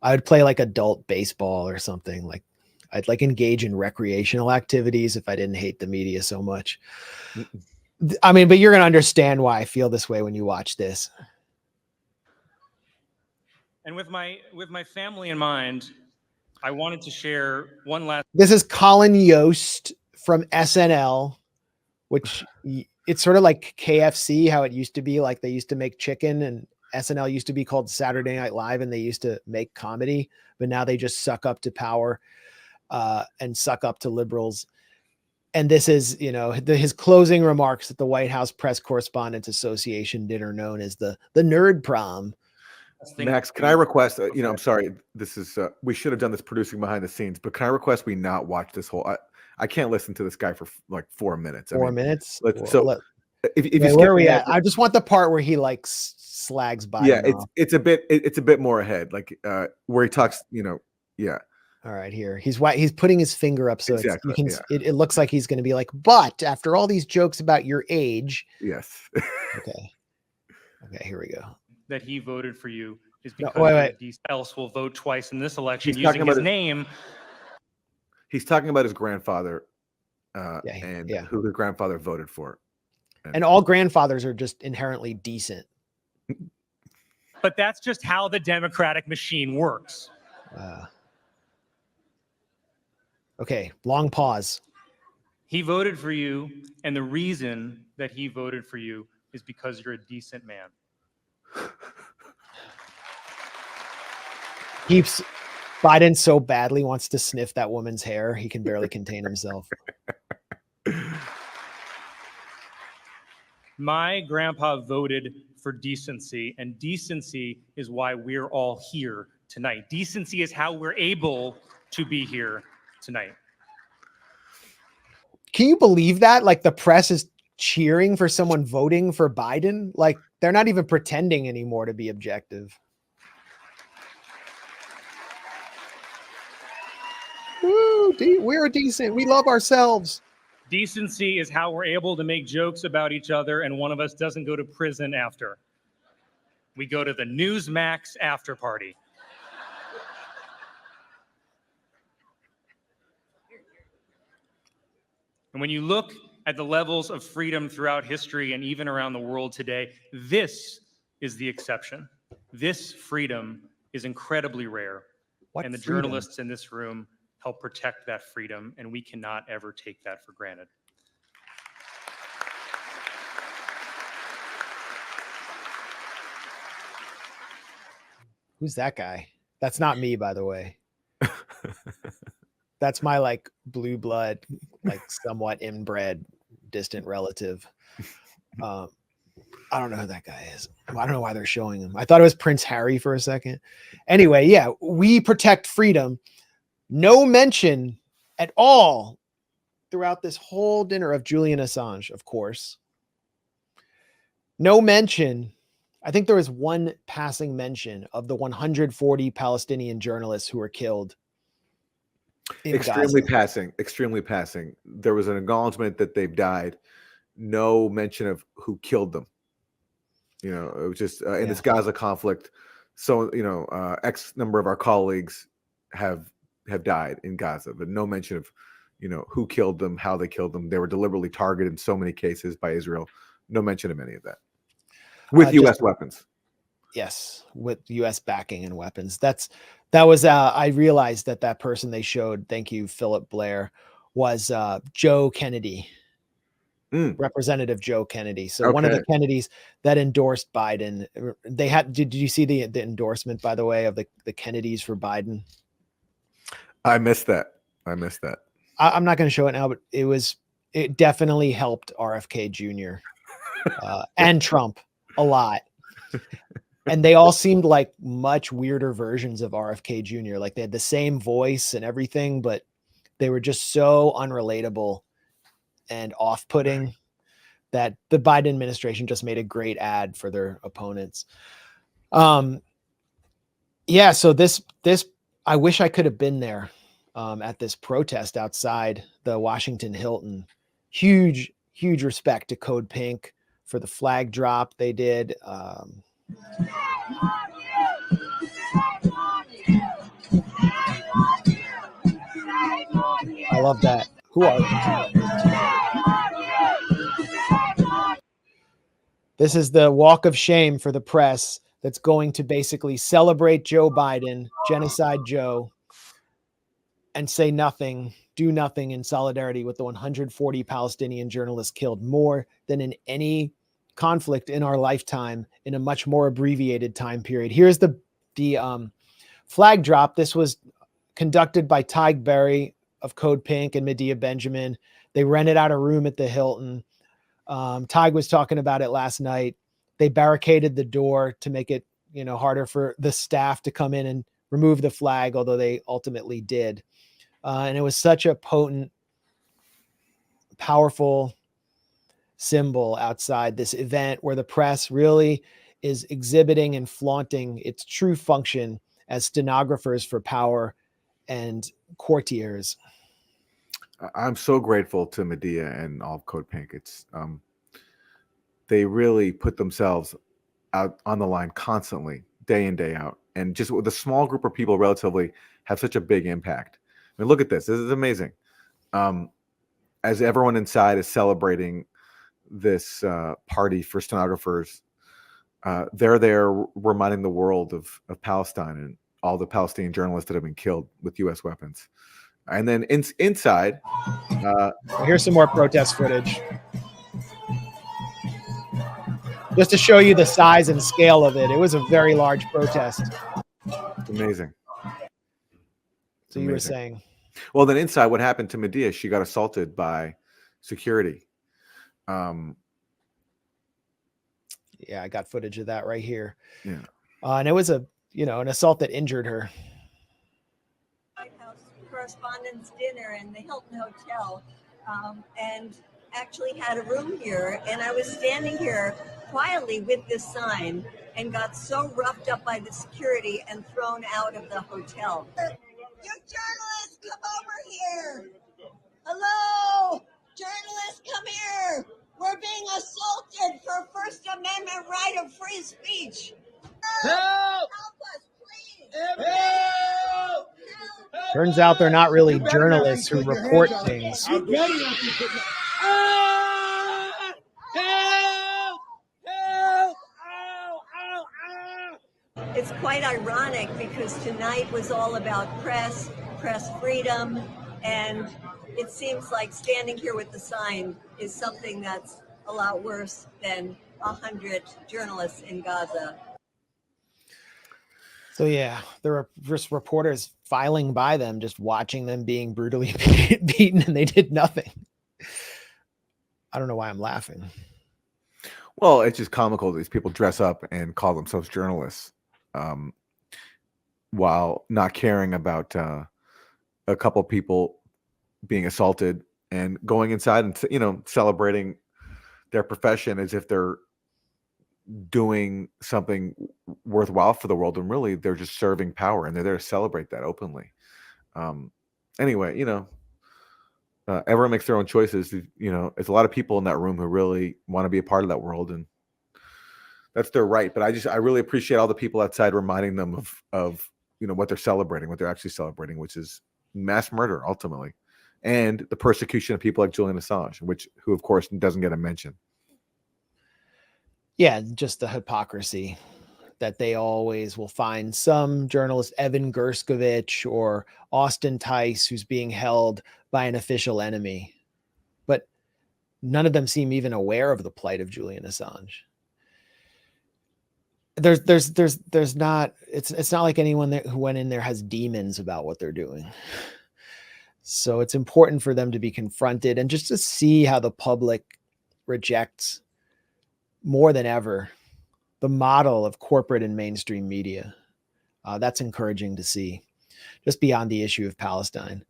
I would play like adult baseball or something. Like I'd like engage in recreational activities if I didn't hate the media so much. I mean, but you're going to understand why I feel this way when you watch this. And with my family in mind, I wanted to share one last. This is Colin Yost from SNL, which it's sort of like KFC, how it used to be. Like they used to make chicken, and SNL used to be called Saturday Night Live, and they used to make comedy, but now they just suck up to power and suck up to liberals. And this is, you know, his closing remarks at the White House Press Correspondents Association dinner known as the Nerd Prom. Max, can I request, you know, I'm sorry, this is, we should have done this producing behind the scenes, but can I request we not watch this whole, I can't listen to this guy for like 4 minutes. 4 minutes? If you where are we at? I just want the part where he like slags Biden. Yeah, it's a bit more ahead, like where he talks, you know, yeah. All right, here. He's putting his finger up so exactly, it looks like he's going to be like, but after all these jokes about your age. Yes. Okay, here we go. That he voted for you is because else will vote twice in this election using his name. He's talking about his grandfather who his grandfather voted for. And all grandfathers are just inherently decent. But that's just how the Democratic machine works. Okay, long pause. He voted for you, and the reason that he voted for you is because you're a decent man. Biden so badly wants to sniff that woman's hair, he can barely contain himself. My grandpa voted for decency, and decency is why we're all here tonight. Decency is how we're able to be here tonight. Can you believe that? Like the press is cheering for someone voting for Biden? Like they're not even pretending anymore to be objective. Woo, we're decent. We love ourselves. Decency is how we're able to make jokes about each other and one of us doesn't go to prison after. We go to the Newsmax after party. And when you look at the levels of freedom throughout history and even around the world today, this is the exception. This freedom is incredibly rare. And the journalists in this room help protect that freedom, and we cannot ever take that for granted. Who's that guy? That's not me, by the way. That's my like blue blood, like somewhat inbred, distant relative. I don't know who that guy is. I don't know why they're showing him. I thought it was Prince Harry for a second. Anyway, yeah, we protect freedom. No mention at all throughout this whole dinner of Julian Assange, of course. No mention. I think there was one passing mention of the 140 Palestinian journalists who were killed. Extremely passing. There was an acknowledgement that they've died. No mention of who killed them. You know, it was just in this Gaza conflict. So, you know, X number of our colleagues have died in Gaza, but no mention of, you know, who killed them, how they killed them. They were deliberately targeted in so many cases by Israel. No mention of any of that. With U.S. weapons. Yes, with U.S. backing and weapons. That was I realized that person they showed, thank you, Philip Blair, was Joe Kennedy. Representative Joe Kennedy. So one of the Kennedys that endorsed Biden. They had. Did you see the endorsement, by the way, of the Kennedys for Biden? I missed that. I'm not going to show it now, but it definitely helped RFK Jr. And Trump a lot. And they all seemed like much weirder versions of RFK Jr. Like they had the same voice and everything, but they were just so unrelatable and off-putting that the Biden administration just made a great ad for their opponents. Yeah, so this I wish I could have been there at this protest outside the Washington Hilton. Huge respect to Code Pink for the flag drop they did. I love that. Who are they? This is the walk of shame for the press that's going to basically celebrate Joe Biden, Genocide Joe, and say nothing, do nothing in solidarity with the 140 Palestinian journalists killed, more than in any conflict in our lifetime in a much more abbreviated time period. Here's the flag drop. This was conducted by Tig Berry of Code Pink and Medea Benjamin. They rented out a room at the Hilton. Tig was talking about it last night. They barricaded the door to make it, harder for the staff to come in and remove the flag, although they ultimately did. And it was such a potent, powerful symbol outside this event where the press really is exhibiting and flaunting its true function as stenographers for power and courtiers. I'm so grateful to Medea and all of Code Pink. It's they really put themselves out on the line constantly, day in, day out. And just with a small group of people relatively have such a big impact. I mean, look at this. This is amazing. As everyone inside is celebrating this party for stenographers, they're there reminding the world of Palestine and all the Palestinian journalists that have been killed with U.S. weapons. And then inside... here's some more protest footage. Just to show you the size and scale of it. It was a very large protest. It's amazing. So you were saying... Well, then inside, what happened to Medea? She got assaulted by security. Yeah, I got footage of that right here. Yeah. And it was an assault that injured her. White House Correspondents dinner in the Hilton Hotel, and actually had a room here. And I was standing here quietly with this sign and got so roughed up by the security and thrown out of the hotel. You journalists, come over here. Hello, journalists, come here. We're being assaulted for First Amendment right of free speech. Help! Help us, please. Help! Turns out they're not really journalists who report things. I'm ready. Ah! Help! Help! Ow! Ow! Ow! It's quite ironic because tonight was all about press freedom, and it seems like standing here with the sign is something that's a lot worse than 100 journalists in Gaza. So yeah, there were just reporters filing by them, just watching them being brutally beaten, and they did nothing. I don't know why I'm laughing. Well, it's just comical. These people dress up and call themselves journalists, while not caring about a couple people being assaulted and going inside and celebrating their profession as if they're doing something worthwhile for the world, and really they're just serving power, and they're there to celebrate that openly. Anyway, everyone makes their own choices. There's a lot of people in that room who really want to be a part of that world, and that's their right. But I really appreciate all the people outside reminding them of what they're celebrating, what they're actually celebrating, which is mass murder ultimately, and the persecution of people like Julian Assange, who of course doesn't get a mention. Yeah, just the hypocrisy that they always will find some journalist, Evan Gershkovich or Austin Tice, who's being held by an official enemy. But none of them seem even aware of the plight of Julian Assange. There's not, it's not like anyone who went in there has demons about what they're doing. So it's important for them to be confronted and just to see how the public rejects more than ever the model of corporate and mainstream media. That's encouraging to see, just beyond the issue of Palestine.